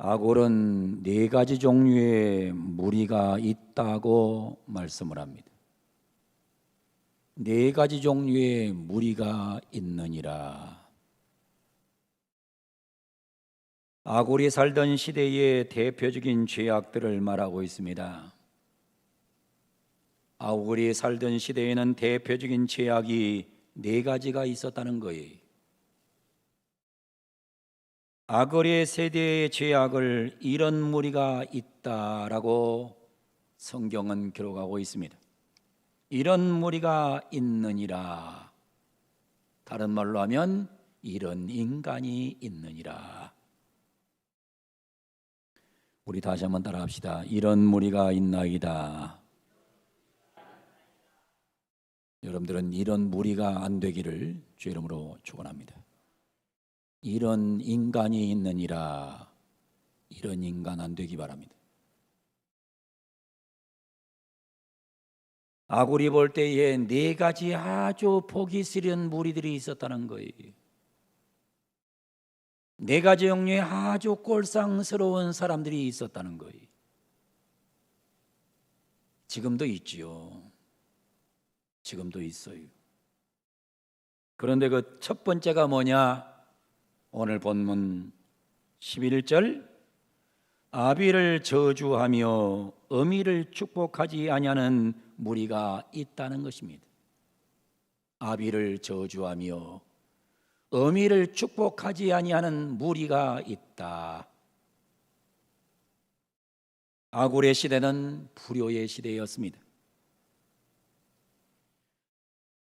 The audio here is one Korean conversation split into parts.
아골은 네 가지 종류의 무리가 있다고 말씀을 합니다. 네 가지 종류의 무리가 있느니라. 아골이 살던 시대의 대표적인 죄악들을 말하고 있습니다. 아골이 살던 시대에는 대표적인 죄악이 네 가지가 있었다는 거예요. 아골의 세대의 죄악을 이런 무리가 있다라고 성경은 기록하고 있습니다. 이런 무리가 있느니라. 다른 말로 하면 이런 인간이 있느니라. 우리 다시 한번 따라합시다. 이런 무리가 있나이다. 여러분들은 이런 무리가 안 되기를 주의 이름으로 축원합니다. 이런 인간이 있느니라. 이런 인간 안 되기 바랍니다. 아골이 볼 때에 네 가지 아주 보기 싫은 무리들이 있었다는 거예요. 네 가지 종류의 아주 꼴상스러운 사람들이 있었다는 거예요. 지금도 있지요. 지금도 있어요. 그런데 그 첫 번째가 뭐냐? 오늘 본문 11절 아비를 저주하며 어미를 축복하지 아니하는 무리가 있다는 것입니다. 아비를 저주하며 어미를 축복하지 아니하는 무리가 있다. 아골의 시대는 불효의 시대였습니다.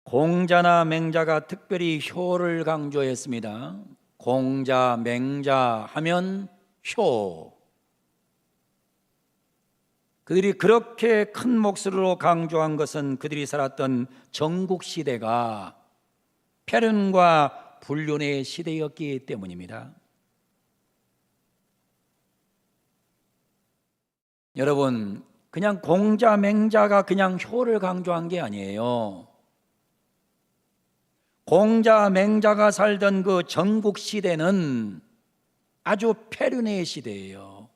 공자나 맹자가 특별히 효를 강조했습니다. 공자, 맹자 하면 효. 그들이 그렇게 큰 목소리로 강조한 것은 그들이 살았던 전국시대가 폐륜과 불륜의 시대였기 때문입니다. 여러분, 그냥 공자, 맹자가 그냥 효를 강조한 게 아니에요. 공자, 맹자가 살던 그 전국시대는 아주 폐륜의 시대예요.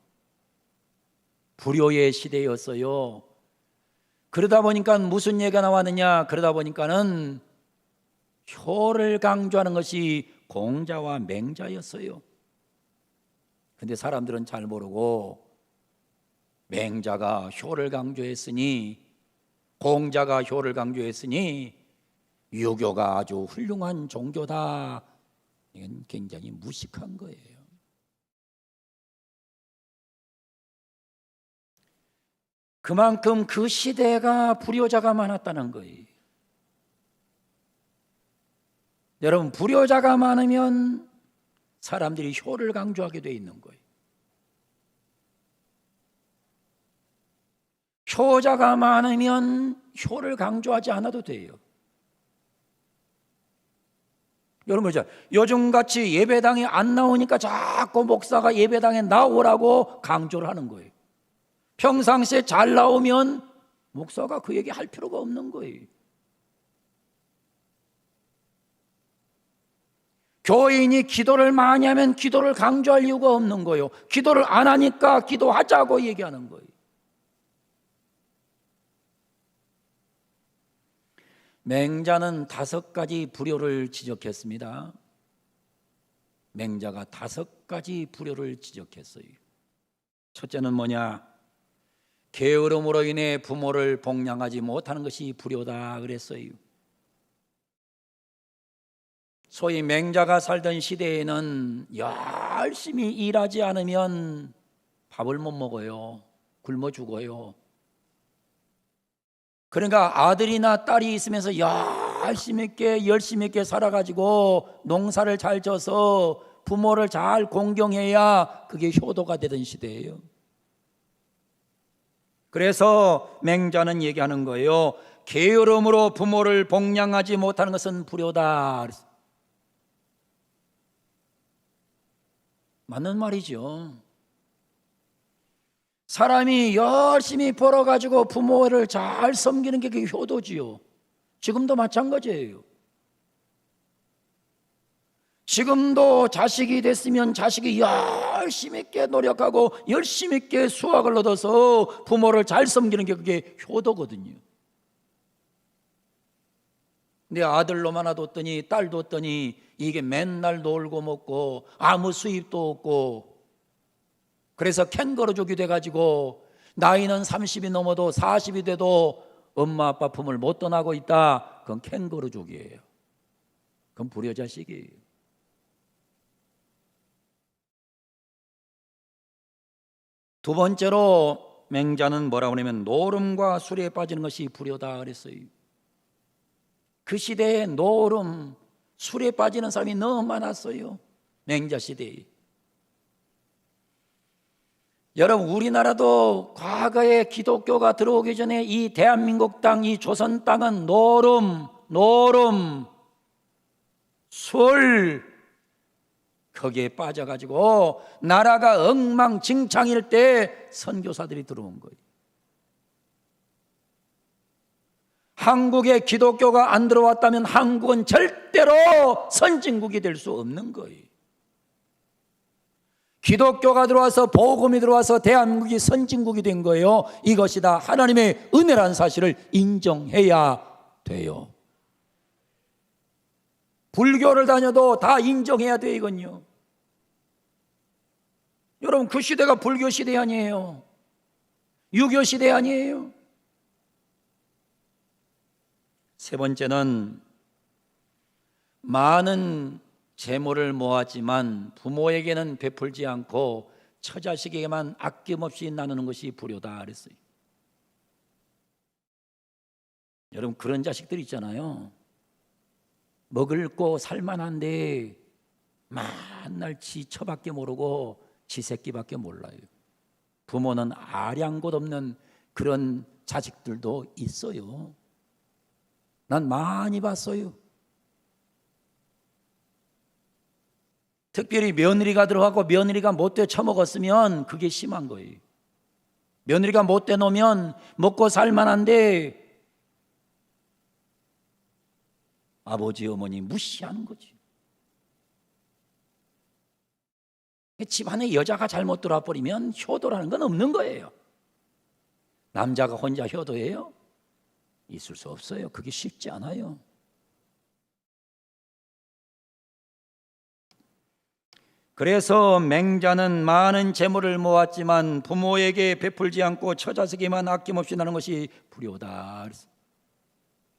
불효의 시대였어요. 그러다 보니까 무슨 얘기가 나왔느냐? 그러다 보니까는 효를 강조하는 것이 공자와 맹자였어요. 근데 사람들은 잘 모르고 맹자가 효를 강조했으니, 공자가 효를 강조했으니 유교가 아주 훌륭한 종교다. 이건 굉장히 무식한 거예요. 그만큼 그 시대가 불효자가 많았다는 거예요. 여러분, 불효자가 많으면 사람들이 효를 강조하게 돼 있는 거예요. 효자가 많으면 효를 강조하지 않아도 돼요. 여러분 그렇죠? 요즘같이 예배당에 안 나오니까 자꾸 목사가 예배당에 나오라고 강조를 하는 거예요. 평상시에 잘 나오면 목사가 그 얘기 할 필요가 없는 거예요. 교인이 기도를 많이 하면 기도를 강조할 이유가 없는 거예요. 기도를 안 하니까 기도하자고 얘기하는 거예요. 맹자는 5가지 불효를 지적했습니다. 맹자가 5가지 불효를 지적했어요. 첫째는 뭐냐? 게으름으로 인해 부모를 복양하지 못하는 것이 불효다 그랬어요. 소위 맹자가 살던 시대에는 열심히 일하지 않으면 밥을 못 먹어요. 굶어 죽어요. 그러니까 아들이나 딸이 있으면서 열심히 있게 살아가지고 농사를 잘 져서 부모를 잘 공경해야 그게 효도가 되던 시대예요. 그래서 맹자는 얘기하는 거예요. 게으름으로 부모를 복양하지 못하는 것은 불효다. 맞는 말이죠. 사람이 열심히 벌어가지고 부모를 잘 섬기는 게 그게 효도지요. 지금도 마찬가지예요. 지금도 자식이 됐으면 자식이 열심히 있게 노력하고 열심히 있게 수학을 얻어서 부모를 잘 섬기는 게 그게 효도거든요. 내 아들로 하나 뒀더니 딸 뒀더니 이게 맨날 놀고 먹고 아무 수입도 없고, 그래서 캥거루족이 돼가지고 나이는 30이 넘어도 40이 돼도 엄마 아빠 품을 못 떠나고 있다. 그건 캥거루족이에요. 그건 불효자식이에요. 두 번째로 맹자는 뭐라고 하냐면 노름과 술에 빠지는 것이 불효다 그랬어요. 그 시대에 노름, 술에 빠지는 사람이 너무 많았어요. 맹자 시대에. 여러분, 우리나라도 과거에 기독교가 들어오기 전에 이 대한민국 땅, 이 조선 땅은 노름, 술, 거기에 빠져가지고 나라가 엉망진창일 때 선교사들이 들어온 거예요. 한국에 기독교가 안 들어왔다면 한국은 절대로 선진국이 될 수 없는 거예요. 기독교가 들어와서 복음이 들어와서 대한민국이 선진국이 된 거예요. 이것이 다 하나님의 은혜라는 사실을 인정해야 돼요. 불교를 다녀도 다 인정해야 돼요, 이건요. 여러분, 그 시대가 불교 시대 아니에요. 유교 시대 아니에요. 세 번째는 많은 재물을 모았지만 부모에게는 베풀지 않고 처자식에게만 아낌없이 나누는 것이 불효다 그랬어요. 여러분, 그런 자식들 있잖아요. 먹을 거 살만한데 맨날 지 처밖에 모르고 지 새끼밖에 몰라요. 부모는 아량곳 없는 그런 자식들도 있어요. 난 많이 봤어요. 특별히 며느리가 들어가고 며느리가 못돼 처먹었으면 그게 심한 거예요. 며느리가 못돼 놓으면 먹고 살만한데 아버지 어머니 무시하는 거지. 집안에 여자가 잘못 들어와 버리면 효도라는 건 없는 거예요. 남자가 혼자 효도해요? 있을 수 없어요. 그게 쉽지 않아요. 그래서 맹자는 많은 재물을 모았지만 부모에게 베풀지 않고 처자식에만 아낌없이 나는 것이 불효다.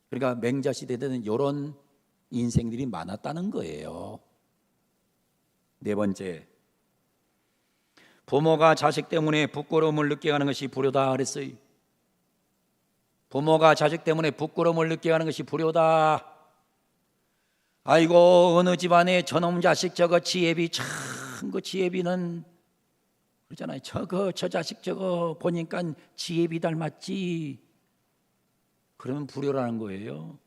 그러니까 맹자 시대에는 이런 인생들이 많았다는 거예요. 네 번째, 부모가 자식 때문에 부끄러움을 느끼게 하는 것이 불효다 그랬어요. 부모가 자식 때문에 부끄러움을 느끼게 하는 것이 불효다. 아이고, 어느 집안에 저놈 자식 저거 지혜비 참, 그 지혜비는 그러잖아요. 저 자식 저거 보니까 지혜비 닮았지. 그러면 불효라는 거예요.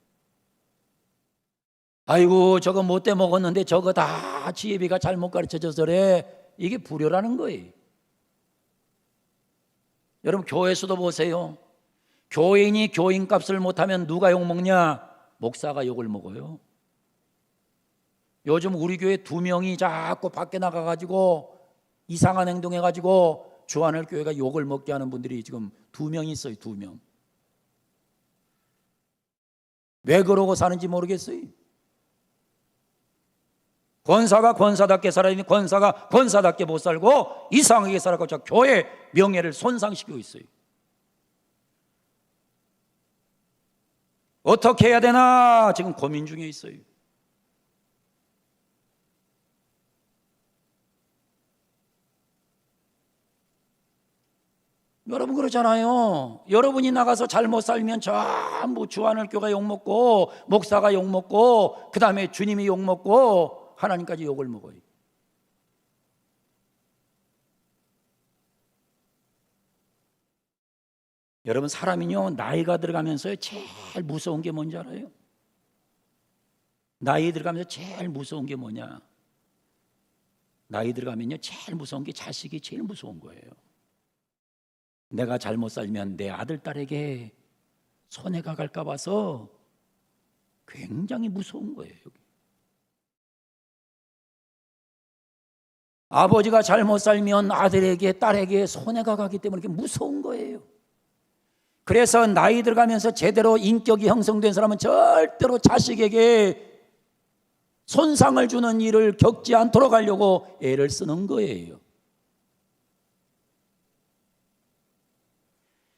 아이고, 저거 못돼 먹었는데 저거 다 지혜비가 잘못 가르쳐줘서 그래. 이게 불효라는 거예요. 여러분, 교회에서도 보세요. 교인이 교인값을 못하면 누가 욕먹냐? 목사가 욕을 먹어요. 요즘 우리 교회 2명이 자꾸 밖에 나가가지고 이상한 행동해가지고 주안을 교회가 욕을 먹게 하는 분들이 지금 2명 있어요. 2명. 왜 그러고 사는지 모르겠어요. 권사가 권사답게 살아야 되니 권사가 권사답게 못 살고 이상하게 살아고 저 교회 명예를 손상시키고 있어요. 어떻게 해야 되나 지금 고민 중에 있어요. 여러분 그러잖아요. 여러분이 나가서 잘못 살면 전부 주안을교가 욕먹고 목사가 욕먹고 그 다음에 주님이 욕먹고 하나님까지 욕을 먹어요. 여러분, 사람이요 나이가 들어가면서 제일 무서운 게 뭔지 알아요? 나이 들어가면서 제일 무서운 게 뭐냐? 나이 들어가면요 제일 무서운 게 자식이 제일 무서운 거예요. 내가 잘못 살면 내 아들, 딸에게 손해가 갈까 봐서 굉장히 무서운 거예요. 아버지가 잘못 살면 아들에게 딸에게 손해가 가기 때문에 그게 무서운 거예요. 그래서 나이 들어가면서 제대로 인격이 형성된 사람은 절대로 자식에게 손상을 주는 일을 겪지 않도록 하려고 애를 쓰는 거예요.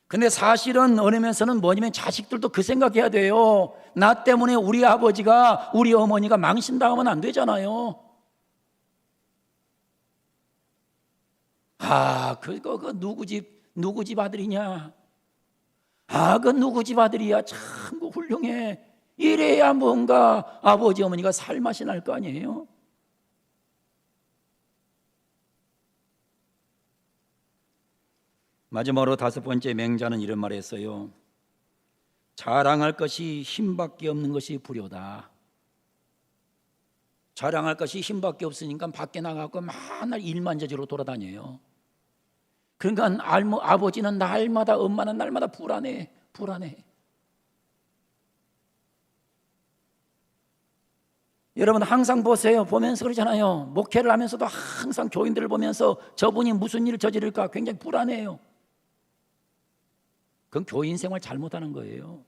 근데 사실은 어느면서는 뭐냐면 자식들도 그 생각해야 돼요. 나 때문에 우리 아버지가 우리 어머니가 망신당하면 안 되잖아요. 그거 누구 집 아들이냐? 그 누구 집 아들이야? 참 훌륭해. 이래야 뭔가 아버지 어머니가 살맛이 날 거 아니에요. 마지막으로 5번째 맹자는 이런 말을 했어요. 자랑할 것이 힘밖에 없는 것이 불효다. 자랑할 것이 힘밖에 없으니까 밖에 나가고 맨날 일만 저지로 돌아다녀요. 그러니까 아버지는 날마다, 엄마는 날마다 불안해. 여러분 항상 보세요. 보면서 그러잖아요. 목회를 하면서도 항상 교인들을 보면서 저분이 무슨 일을 저지를까 굉장히 불안해요. 그건 교인 생활 잘못하는 거예요.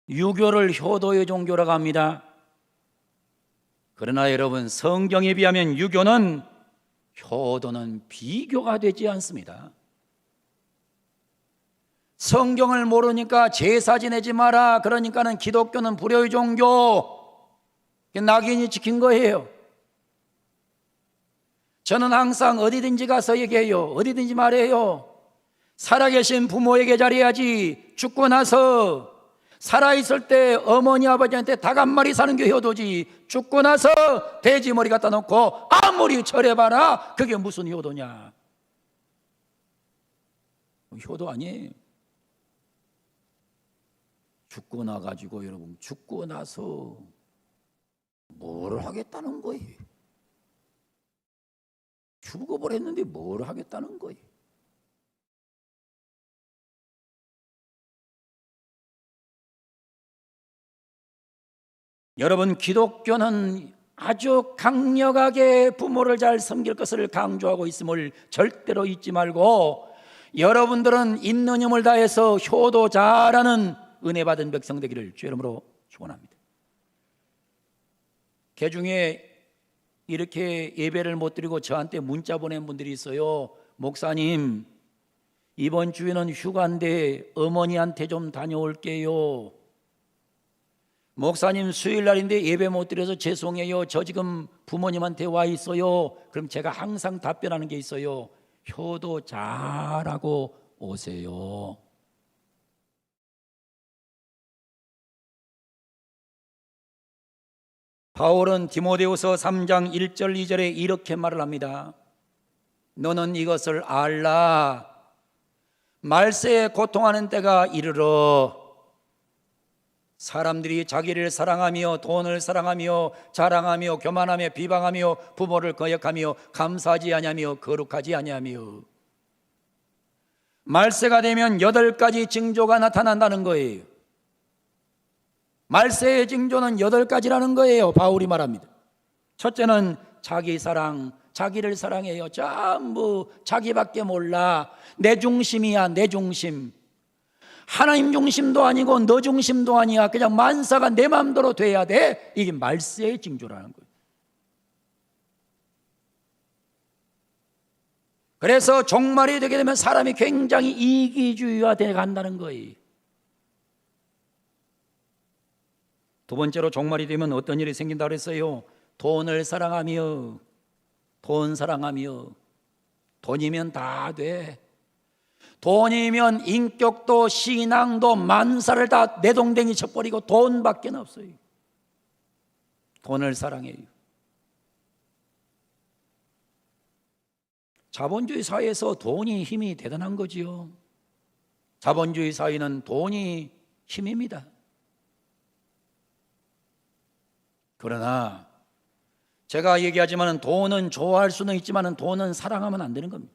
유교를 효도의 종교라고 합니다. 그러나 여러분 성경에 비하면 유교는 효도는 비교가 되지 않습니다. 성경을 모르니까 제사 지내지 마라. 그러니까는 기독교는 불효의 종교. 낙인이 찍힌 거예요. 저는 항상 어디든지 가서 얘기해요. 어디든지 말해요. 살아계신 부모에게 잘해야지. 죽고 나서 살아있을 때 어머니 아버지한테 닭 한 마리 사는 게 효도지. 죽고 나서 돼지 머리 갖다 놓고 아무리 절해봐라. 그게 무슨 효도냐? 효도 아니에요. 죽고 나가지고 여러분 죽고 나서 뭘 하겠다는 거예요? 죽어버렸는데 뭘 하겠다는 거예요? 여러분 기독교는 아주 강력하게 부모를 잘 섬길 것을 강조하고 있음을 절대로 잊지 말고 여러분들은 있는 힘을 다해서 효도 잘하는 은혜 받은 백성 되기를 주의 이름으로 축원합니다. 개중에 이렇게 예배를 못 드리고 저한테 문자 보낸 분들이 있어요. 목사님 이번 주에는 휴가인데 어머니한테 좀 다녀올게요. 목사님 수요일 날인데 예배 못 드려서 죄송해요. 저 지금 부모님한테 와 있어요. 그럼 제가 항상 답변하는 게 있어요. 효도 잘하고 오세요. 바울은 디모데후서 3장 1절 2절에 이렇게 말을 합니다. 너는 이것을 알라. 말세에 고통하는 때가 이르러 사람들이 자기를 사랑하며 돈을 사랑하며 자랑하며 교만하며 비방하며 부모를 거역하며 감사하지 아니하며 거룩하지 아니하며 말세가 되면 8가지 징조가 나타난다는 거예요. 말세의 징조는 8가지라는 거예요. 바울이 말합니다. 첫째는 자기 사랑, 자기를 사랑해요. 전부 자기밖에 몰라. 내 중심이야, 내 중심. 하나님 중심도 아니고 너 중심도 아니야. 그냥 만사가 내 마음대로 돼야 돼. 이게 말세의 징조라는 거예요. 그래서 종말이 되게 되면 사람이 굉장히 이기주의화 돼 간다는 거예요. 두 번째로 종말이 되면 어떤 일이 생긴다고 그랬어요? 돈을 사랑하며 돈 사랑하며 돈이면 다 돼. 돈이면 인격도 신앙도 만사를 다 내동댕이 쳐버리고 돈밖에 없어요. 돈을 사랑해요. 자본주의 사회에서 돈이 힘이 대단한 거지요. 자본주의 사회는 돈이 힘입니다. 그러나 제가 얘기하지만 돈은 좋아할 수는 있지만 돈은 사랑하면 안 되는 겁니다.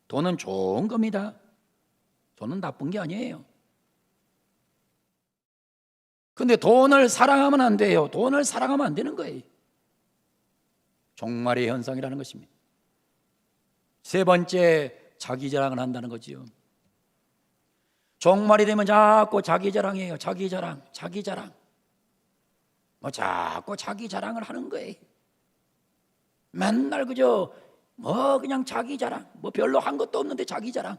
돈은 좋은 겁니다. 돈은 나쁜 게 아니에요. 근데 돈을 사랑하면 안 돼요. 돈을 사랑하면 안 되는 거예요. 종말의 현상이라는 것입니다. 세 번째, 자기 자랑을 한다는 거지요. 종말이 되면 자꾸 자기 자랑이에요. 자기 자랑, 자기 자랑. 자꾸 자기 자랑을 하는 거예요. 맨날 그저 그냥 자기 자랑, 별로 한 것도 없는데 자기 자랑.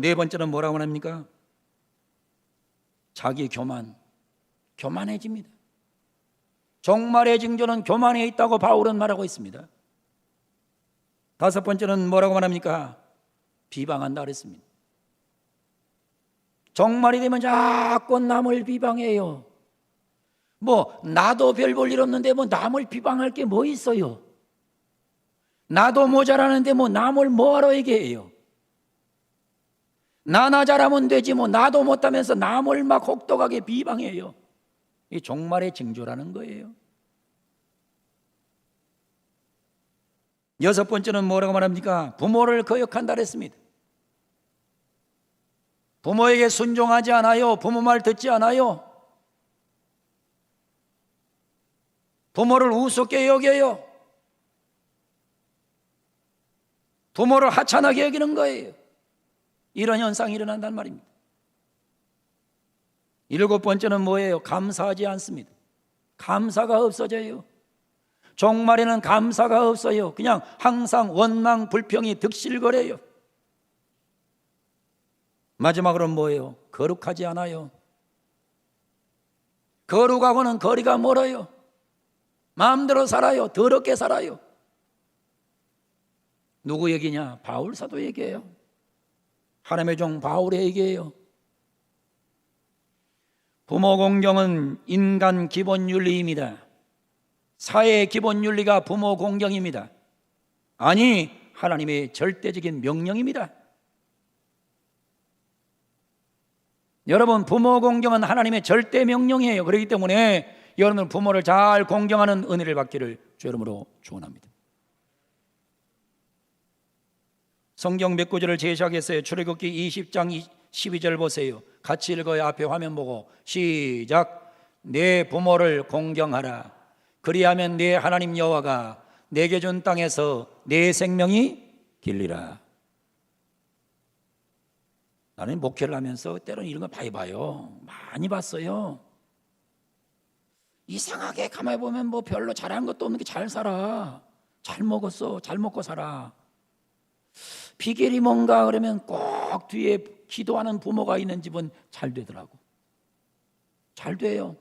네 번째는 뭐라고 합니까? 자기 교만, 교만해집니다. 종말의 징조는 교만에 있다고 바울은 말하고 있습니다. 다섯 번째는 뭐라고 말합니까? 비방한다 그랬습니다. 종말이 되면 자꾸 남을 비방해요. 나도 별 볼 일 없는데 남을 비방할 게 뭐 있어요? 나도 모자라는데 남을 뭐하러 얘기해요? 나나 잘하면 되지 나도 못하면서 남을 막 혹독하게 비방해요. 이 종말의 징조라는 거예요. 여섯 번째는 뭐라고 말합니까? 부모를 거역한다 그랬습니다. 부모에게 순종하지 않아요. 부모 말 듣지 않아요. 부모를 우습게 여겨요. 부모를 하찮게 여기는 거예요. 이런 현상이 일어난단 말입니다. 일곱 번째는 뭐예요? 감사하지 않습니다. 감사가 없어져요. 종말에는 감사가 없어요. 그냥 항상 원망, 불평이 득실거려요. 마지막으로는 뭐예요? 거룩하지 않아요. 거룩하고는 거리가 멀어요. 마음대로 살아요. 더럽게 살아요. 누구 얘기냐? 바울 사도 얘기예요. 하나님의 종 바울의 얘기예요. 부모 공경은 인간 기본 윤리입니다. 사회의 기본 윤리가 부모 공경입니다. 아니, 하나님의 절대적인 명령입니다. 여러분, 부모 공경은 하나님의 절대 명령이에요. 그렇기 때문에 여러분 부모를 잘 공경하는 은혜를 받기를 주 이름으로 축원합니다. 성경 몇 구절을 제시하겠어요. 출애굽기 20장 12절 보세요. 같이 읽어요. 앞에 화면 보고 시작. 내 부모를 공경하라. 그리하면 내 하나님 여호와가 내게 준 땅에서 내 생명이 길리라. 나는 목회를 하면서 때로는 이런 거 많이 봐요. 많이 봤어요. 이상하게 가만히 보면 별로 잘한 것도 없는 게 잘 살아. 잘 먹었어. 잘 먹고 살아. 비결이 뭔가 그러면 꼭 뒤에 기도하는 부모가 있는 집은 잘 되더라고. 잘 돼요.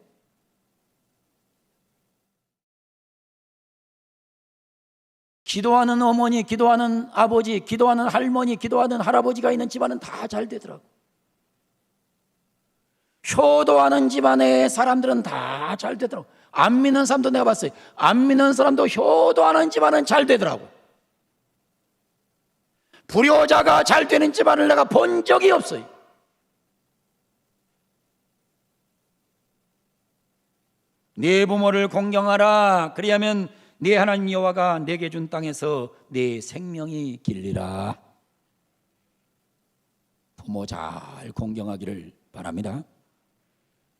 기도하는 어머니, 기도하는 아버지, 기도하는 할머니, 기도하는 할아버지가 있는 집안은 다 잘 되더라고. 효도하는 집안의 사람들은 다 잘 되더라고. 안 믿는 사람도 내가 봤어요. 안 믿는 사람도 효도하는 집안은 잘 되더라고. 불효자가 잘 되는 집안을 내가 본 적이 없어요. 네 부모를 공경하라. 그리하면 네 하나님 여호와가 내게 준 땅에서 네 생명이 길리라. 부모 잘 공경하기를 바랍니다.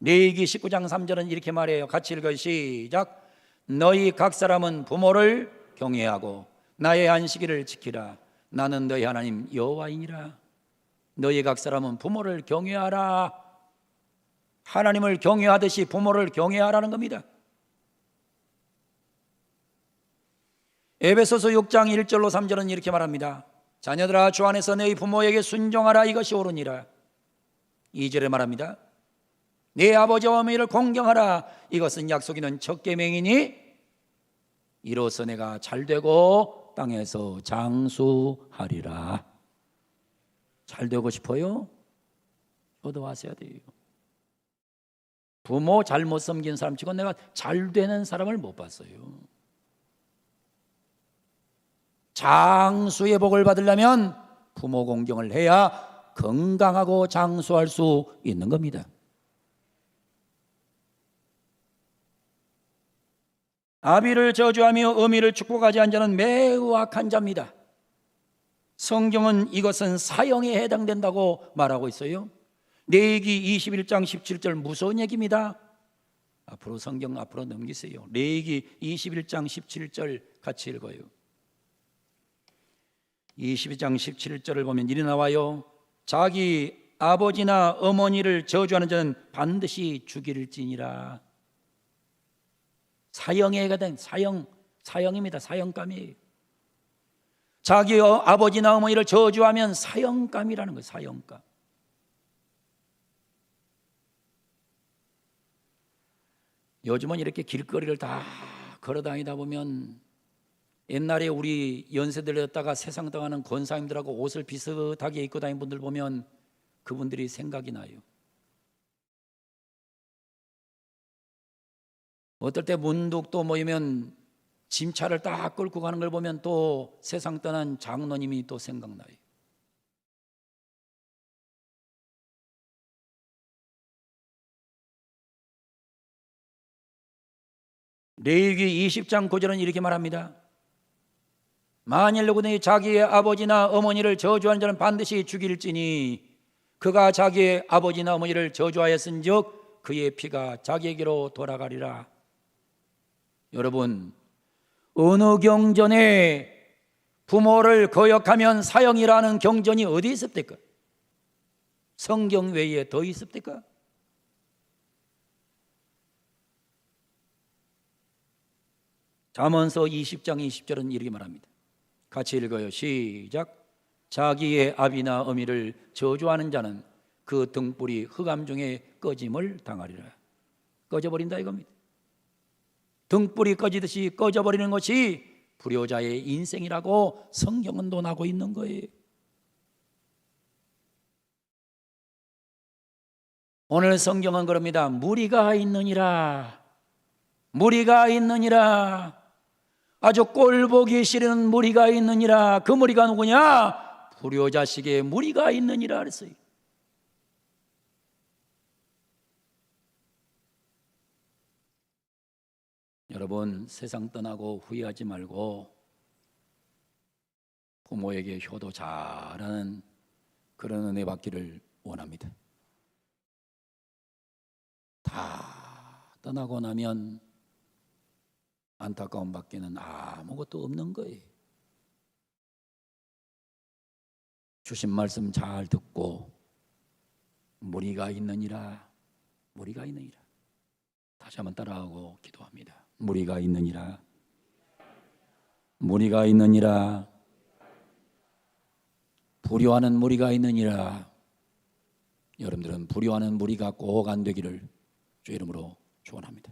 레위기 19장 3절은 이렇게 말해요. 같이 읽어요. 시작. 너희 각 사람은 부모를 경외하고 나의 안식일을 지키라. 나는 너희 하나님 여호와이니라. 너희 각 사람은 부모를 경외하라. 하나님을 경외하듯이 부모를 경외하라는 겁니다. 에베소서 6장 1절로 3절은 이렇게 말합니다. 자녀들아 주 안에서 너희 부모에게 순종하라. 이것이 옳으니라. 2절에 말합니다. 네 아버지와 어머니를 공경하라. 이것은 약속 있는 첫 계명이니 이로써 내가 잘되고 땅에서 장수하리라. 잘되고 싶어요? 효도하셔야 돼요. 부모 잘못 섬긴 사람 치고 내가 잘되는 사람을 못 봤어요. 장수의 복을 받으려면 부모 공경을 해야 건강하고 장수할 수 있는 겁니다. 아비를 저주하며 어미를 축복하지 않은 자는 매우 악한 자입니다. 성경은 이것은 사형에 해당된다고 말하고 있어요. 레위기 21장 17절 무서운 얘기입니다. 앞으로 성경 앞으로 넘기세요. 레위기 21장 17절 같이 읽어요. 22장 17절을 보면 이리 나와요. 자기 아버지나 어머니를 저주하는 자는 반드시 죽일지니라. 사형에 해당된 사형입니다. 사형감이에요. 자기 아버지나 어머니를 저주하면 사형감이라는 거예요. 사형감. 요즘은 이렇게 길거리를 다 걸어다니다 보면 옛날에 우리 연세들렸다가 세상 당하는 권사님들하고 옷을 비슷하게 입고 다니는 분들 보면 그분들이 생각이 나요. 어떨 때 문득 또 모이면 짐차를 딱 끌고 가는 걸 보면 또 세상 떠난 장로님이 또 생각나요. 레위기 20장 9절은 이렇게 말합니다. 만일 누구든지 자기의 아버지나 어머니를 저주하는 자는 반드시 죽일지니 그가 자기의 아버지나 어머니를 저주하였은즉 그의 피가 자기에게로 돌아가리라. 여러분, 어느 경전에 부모를 거역하면 사형이라는 경전이 어디 있습니까? 성경 외에 더 있습니까? 잠언서 20장 20절은 이렇게 말합니다. 같이 읽어요. 시작. 자기의 아비나 어미를 저주하는 자는 그 등불이 흑암 중에 꺼짐을 당하리라. 꺼져버린다 이겁니다. 등불이 꺼지듯이 꺼져버리는 것이 불효자의 인생이라고 성경은 논하고 있는 거예요. 오늘 성경은 그럽니다. 무리가 있느니라. 무리가 있느니라. 아주 꼴보기 싫은 무리가 있느니라. 그 무리가 누구냐? 불효자식의 무리가 있느니라 그랬어요. 여러분, 세상 떠나고 후회하지 말고 부모에게 효도 잘하는 그런 은혜 받기를 원합니다. 다 떠나고 나면 안타까움 밖에는 아무것도 없는 거예요. 주신 말씀 잘 듣고 무리가 있느니라. 무리가 있느니라. 다시 한번 따라하고 기도합니다. 무리가 있느니라. 무리가 있느니라. 불효하는 무리가 있느니라. 여러분들은 불효하는 무리가 꼭 안 되기를 주 이름으로 축원합니다.